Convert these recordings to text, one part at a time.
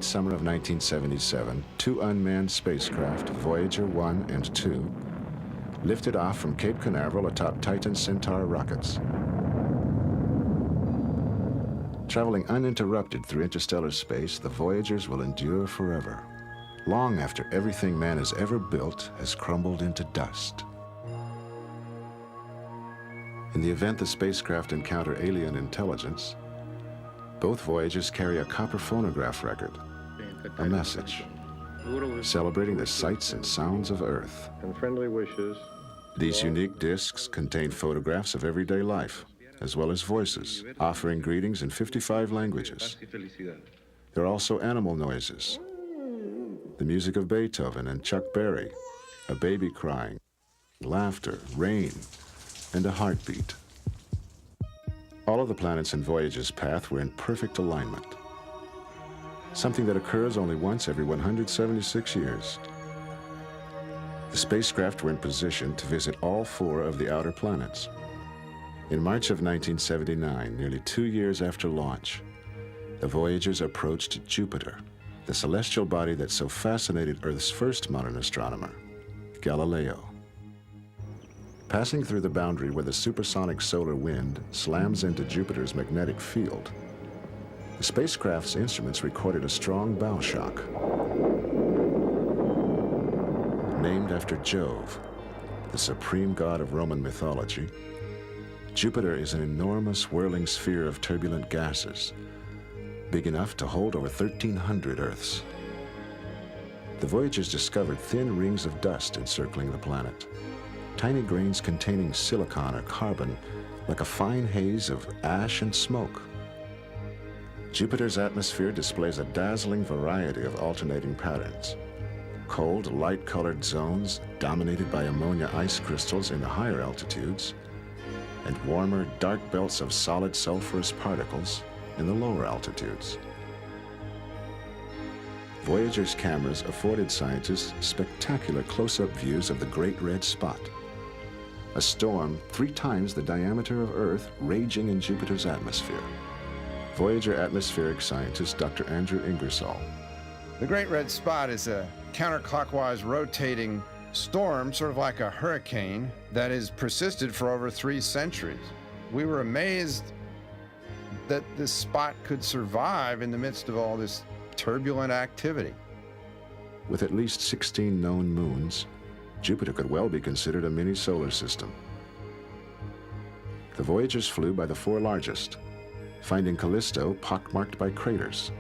summer of 1977, two unmanned spacecraft, Voyager 1 and 2, lifted off from Cape Canaveral atop Titan Centaur rockets. Traveling uninterrupted through interstellar space, the Voyagers will endure forever, long after everything man has ever built has crumbled into dust. In the event the spacecraft encounter alien intelligence, both Voyagers carry a copper phonograph record, a message, celebrating the sights and sounds of Earth. And friendly wishes. These unique discs contain photographs of everyday life, as well as voices, offering greetings in 55 languages. There are also animal noises, the music of Beethoven and Chuck Berry, a baby crying, laughter, rain, and a heartbeat. All of the planets in Voyager's path were in perfect alignment, something that occurs only once every 176 years. The spacecraft were in position to visit all 4 of the outer planets. In March of 1979, nearly 2 years after launch, the Voyagers approached Jupiter, the celestial body that so fascinated Earth's first modern astronomer, Galileo. Passing through the boundary where the supersonic solar wind slams into Jupiter's magnetic field, the spacecraft's instruments recorded a strong bow shock. Named after Jove, the supreme god of Roman mythology, Jupiter is an enormous whirling sphere of turbulent gases, big enough to hold over 1,300 Earths. The Voyagers discovered thin rings of dust encircling the planet, tiny grains containing silicon or carbon, like a fine haze of ash and smoke. Jupiter's atmosphere displays a dazzling variety of alternating patterns. Cold, light-colored zones dominated by ammonia ice crystals in the higher altitudes, and warmer, dark belts of solid sulfurous particles in the lower altitudes. Voyager's cameras afforded scientists spectacular close-up views of the Great Red Spot, a storm 3 times the diameter of Earth raging in Jupiter's atmosphere. Voyager atmospheric scientist Dr. Andrew Ingersoll. The Great Red Spot is a counterclockwise rotating storm, sort of like a hurricane, that has persisted for over 3 centuries. We were amazed that this spot could survive in the midst of all this turbulent activity. With at least 16 known moons, Jupiter could well be considered a mini solar system. The Voyagers flew by the 4 largest, finding Callisto pockmarked by craters,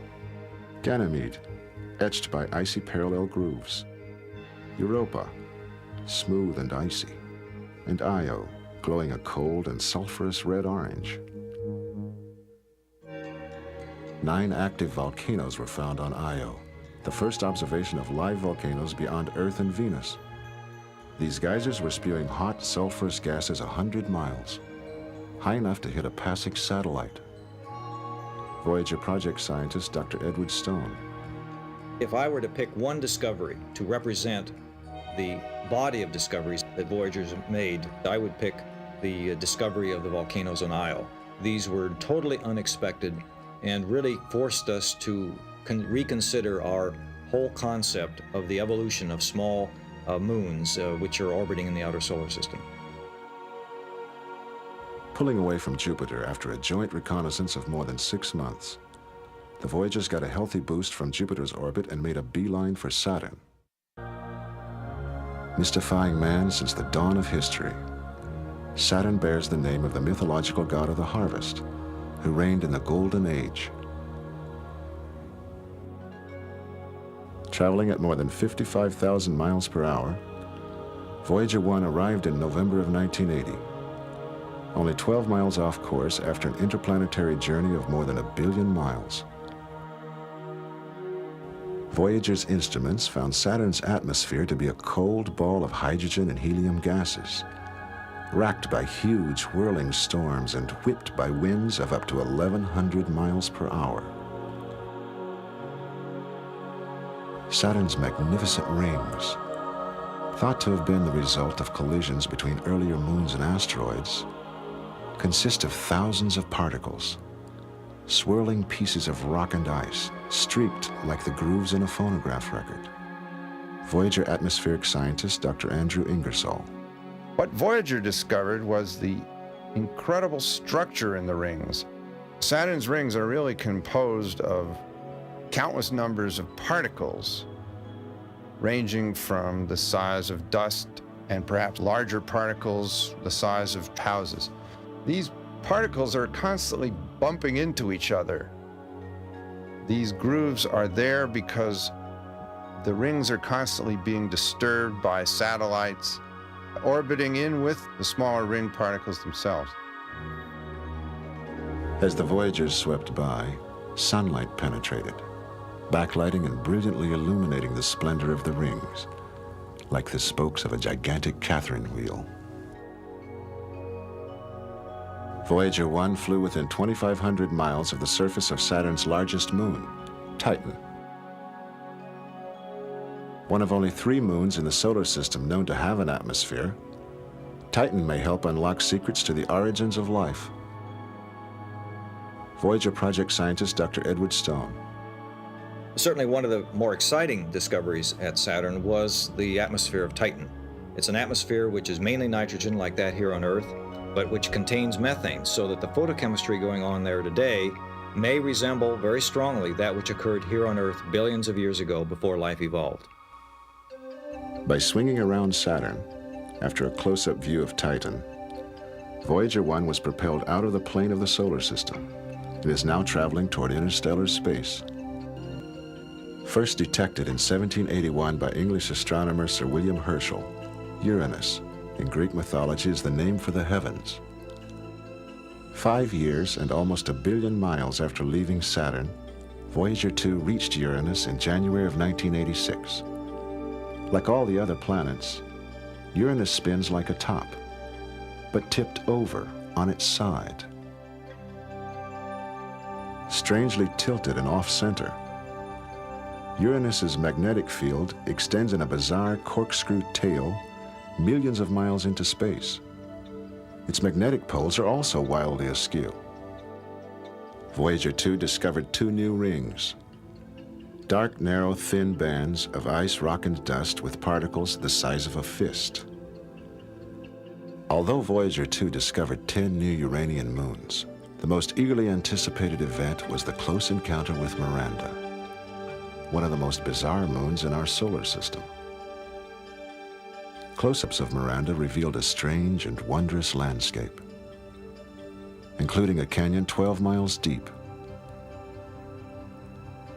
Ganymede etched by icy parallel grooves, Europa smooth and icy, and Io glowing a cold and sulfurous red-orange. 9 active volcanoes were found on Io, the first observation of live volcanoes beyond Earth and Venus. These geysers were spewing hot, sulfurous gases 100 miles, high enough to hit a passing satellite. Voyager project scientist Dr. Edward Stone. If I were to pick one discovery to represent the body of discoveries that Voyagers made, I would pick the discovery of the volcanoes on Io. These were totally unexpected and really forced us to reconsider our whole concept of the evolution of small moons which are orbiting in the outer solar system. Pulling away from Jupiter after a joint reconnaissance of more than 6 months, the Voyagers got a healthy boost from Jupiter's orbit and made a beeline for Saturn. Mystifying man since the dawn of history, Saturn bears the name of the mythological god of the harvest, who reigned in the Golden Age. Traveling at more than 55,000 miles per hour, Voyager 1 arrived in November of 1980, only 12 miles off course after an interplanetary journey of more than 1 billion miles. Voyager's instruments found Saturn's atmosphere to be a cold ball of hydrogen and helium gases, racked by huge whirling storms and whipped by winds of up to 1,100 miles per hour. Saturn's magnificent rings, thought to have been the result of collisions between earlier moons and asteroids, consist of thousands of particles, swirling pieces of rock and ice, streaked like the grooves in a phonograph record. Voyager atmospheric scientist Dr. Andrew Ingersoll. What Voyager discovered was the incredible structure in the rings. Saturn's rings are really composed of countless numbers of particles, ranging from the size of dust and perhaps larger particles the size of houses. These particles are constantly bumping into each other. These grooves are there because the rings are constantly being disturbed by satellites orbiting in with the smaller ring particles themselves. As the Voyagers swept by, sunlight penetrated, backlighting and brilliantly illuminating the splendor of the rings, like the spokes of a gigantic Catherine wheel. Voyager 1 flew within 2,500 miles of the surface of Saturn's largest moon, Titan. One of only 3 moons in the solar system known to have an atmosphere, Titan may help unlock secrets to the origins of life. Voyager project scientist Dr. Edward Stone. Certainly one of the more exciting discoveries at Saturn was the atmosphere of Titan. It's an atmosphere which is mainly nitrogen like that here on Earth, but which contains methane, so that the photochemistry going on there today may resemble very strongly that which occurred here on Earth billions of years ago before life evolved. By swinging around Saturn, after a close-up view of Titan, Voyager 1 was propelled out of the plane of the solar system and is now traveling toward interstellar space. First detected in 1781 by English astronomer Sir William Herschel, Uranus, in Greek mythology, is the name for the heavens. 5 years and almost 1 billion miles after leaving Saturn, Voyager 2 reached Uranus in January of 1986. Like all the other planets, Uranus spins like a top, but tipped over on its side. Strangely tilted and off-center, Uranus's magnetic field extends in a bizarre corkscrew tail millions of miles into space. Its magnetic poles are also wildly askew. Voyager 2 discovered 2 new rings, dark, narrow, thin bands of ice, rock, and dust with particles the size of a fist. Although Voyager 2 discovered 10 new Uranian moons, the most eagerly anticipated event was the close encounter with Miranda, one of the most bizarre moons in our solar system. Close-ups of Miranda revealed a strange and wondrous landscape, including a canyon 12 miles deep.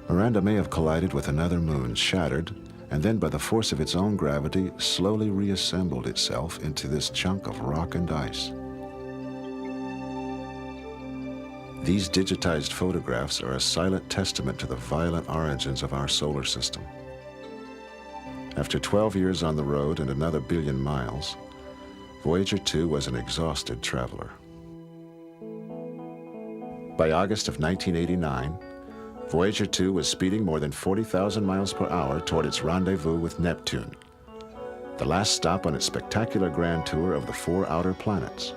Miranda may have collided with another moon, shattered, and then by the force of its own gravity, slowly reassembled itself into this chunk of rock and ice. These digitized photographs are a silent testament to the violent origins of our solar system. After 12 years on the road and another 1 billion miles, Voyager 2 was an exhausted traveler. By August of 1989, Voyager 2 was speeding more than 40,000 miles per hour toward its rendezvous with Neptune, the last stop on its spectacular grand tour of the 4 outer planets.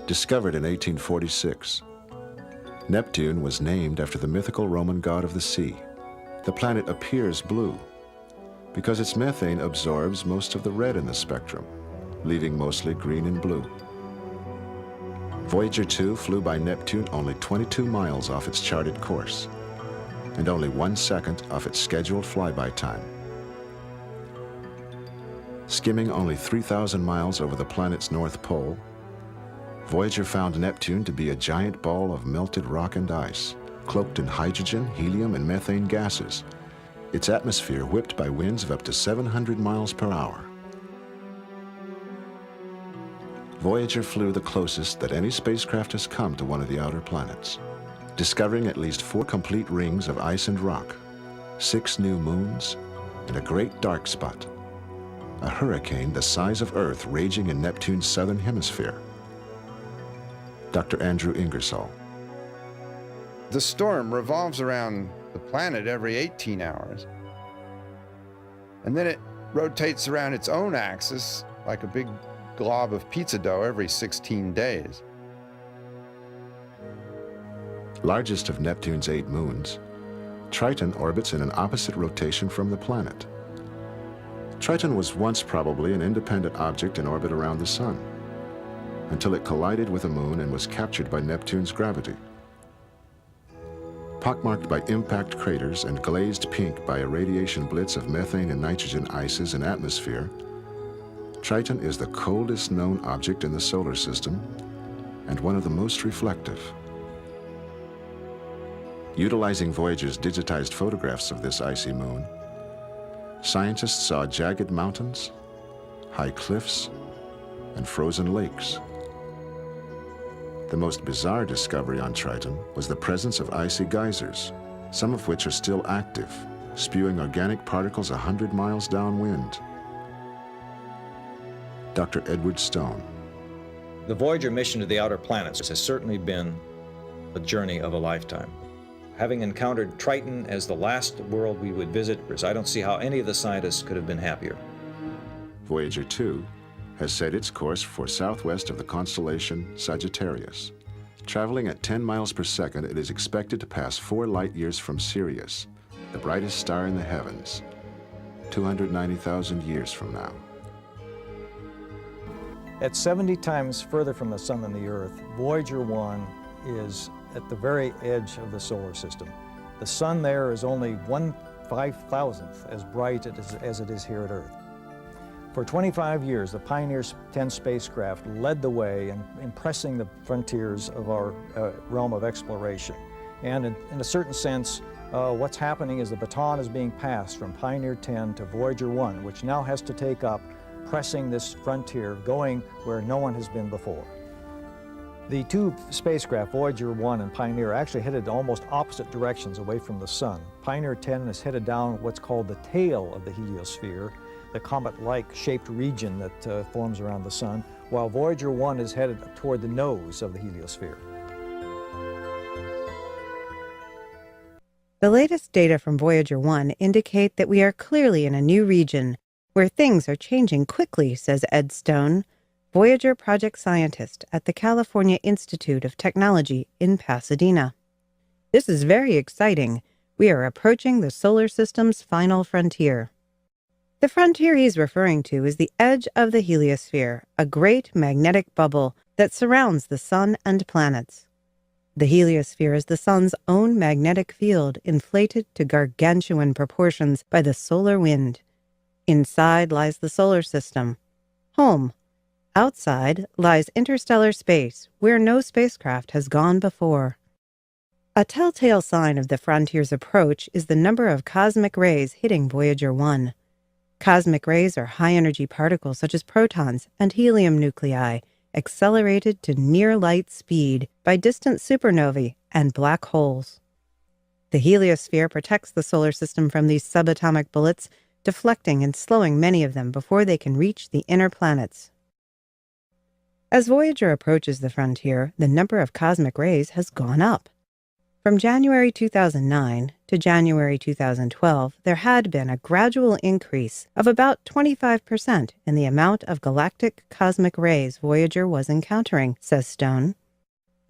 Discovered in 1846, Neptune was named after the mythical Roman god of the sea. The planet appears blue because its methane absorbs most of the red in the spectrum, leaving mostly green and blue. Voyager 2 flew by Neptune only 22 miles off its charted course, and only 1 second off its scheduled flyby time. Skimming only 3,000 miles over the planet's north pole, Voyager found Neptune to be a giant ball of melted rock and ice, cloaked in hydrogen, helium, and methane gases, its atmosphere whipped by winds of up to 700 miles per hour. Voyager flew the closest that any spacecraft has come to one of the outer planets, discovering at least 4 complete rings of ice and rock, 6 new moons, and a great dark spot, a hurricane the size of Earth raging in Neptune's southern hemisphere. Dr. Andrew Ingersoll. The storm revolves around the planet every 18 hours, and then it rotates around its own axis like a big glob of pizza dough every 16 days. Largest of Neptune's 8 moons, Triton orbits in an opposite rotation from the planet. Triton was once probably an independent object in orbit around the Sun, until it collided with a moon and was captured by Neptune's gravity. Pockmarked by impact craters and glazed pink by a radiation blitz of methane and nitrogen ices and atmosphere, Triton is the coldest known object in the solar system and one of the most reflective. Utilizing Voyager's digitized photographs of this icy moon, scientists saw jagged mountains, high cliffs, and frozen lakes. The most bizarre discovery on Triton was the presence of icy geysers, some of which are still active, spewing organic particles 100 miles downwind. Dr. Edward Stone. The Voyager mission to the outer planets has certainly been a journey of a lifetime. Having encountered Triton as the last world we would visit, I don't see how any of the scientists could have been happier. Voyager 2 has set its course for southwest of the constellation Sagittarius. Traveling at 10 miles per second, it is expected to pass 4 light-years from Sirius, the brightest star in the heavens, 290,000 years from now. At 70 times further from the Sun than the Earth, Voyager 1 is at the very edge of the solar system. The Sun there is only 1/5,000th as bright as it is here at Earth. For 25 years, the Pioneer 10 spacecraft led the way in pressing the frontiers of our realm of exploration. And in a certain sense, what's happening is the baton is being passed from Pioneer 10 to Voyager 1, which now has to take up pressing this frontier, going where no one has been before. The two spacecraft, Voyager 1 and Pioneer, actually headed almost opposite directions away from the Sun. Pioneer 10 is headed down what's called the tail of the heliosphere, the comet-like shaped region that forms around the Sun, while Voyager 1 is headed toward the nose of the heliosphere. The latest data from Voyager 1 indicate that we are clearly in a new region where things are changing quickly, says Ed Stone, Voyager project scientist at the California Institute of Technology in Pasadena. This is very exciting. We are approaching the solar system's final frontier. The frontier he's referring to is the edge of the heliosphere, a great magnetic bubble that surrounds the Sun and planets. The heliosphere is the Sun's own magnetic field, inflated to gargantuan proportions by the solar wind. Inside lies the solar system, home. Outside lies interstellar space, where no spacecraft has gone before. A telltale sign of the frontier's approach is the number of cosmic rays hitting Voyager 1. Cosmic rays are high-energy particles such as protons and helium nuclei, accelerated to near-light speed by distant supernovae and black holes. The heliosphere protects the solar system from these subatomic bullets, deflecting and slowing many of them before they can reach the inner planets. As Voyager approaches the frontier, the number of cosmic rays has gone up. From January 2009 to January 2012, there had been a gradual increase of about 25% in the amount of galactic cosmic rays Voyager was encountering, says Stone.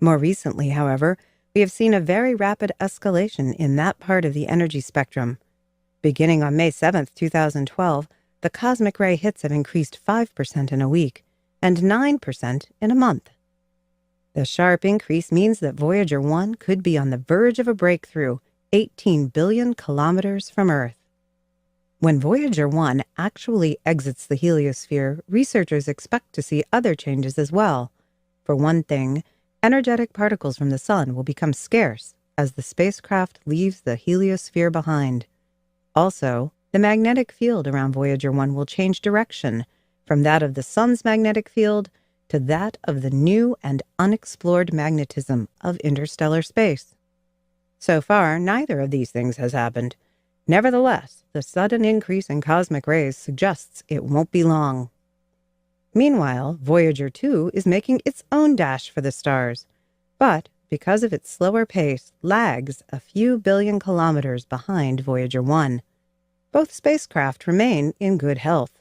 More recently, however, we have seen a very rapid escalation in that part of the energy spectrum. Beginning on May 7, 2012, the cosmic ray hits have increased 5% in a week and 9% in a month. The sharp increase means that Voyager 1 could be on the verge of a breakthrough 18 billion kilometers from Earth. When Voyager 1 actually exits the heliosphere, researchers expect to see other changes as well. For one thing, energetic particles from the Sun will become scarce as the spacecraft leaves the heliosphere behind. Also, the magnetic field around Voyager 1 will change direction from that of the Sun's magnetic field to that of the new and unexplored magnetism of interstellar space. So far, neither of these things has happened. Nevertheless, the sudden increase in cosmic rays suggests it won't be long. Meanwhile, Voyager 2 is making its own dash for the stars, but because of its slower pace, lags a few billion kilometers behind Voyager 1. Both spacecraft remain in good health.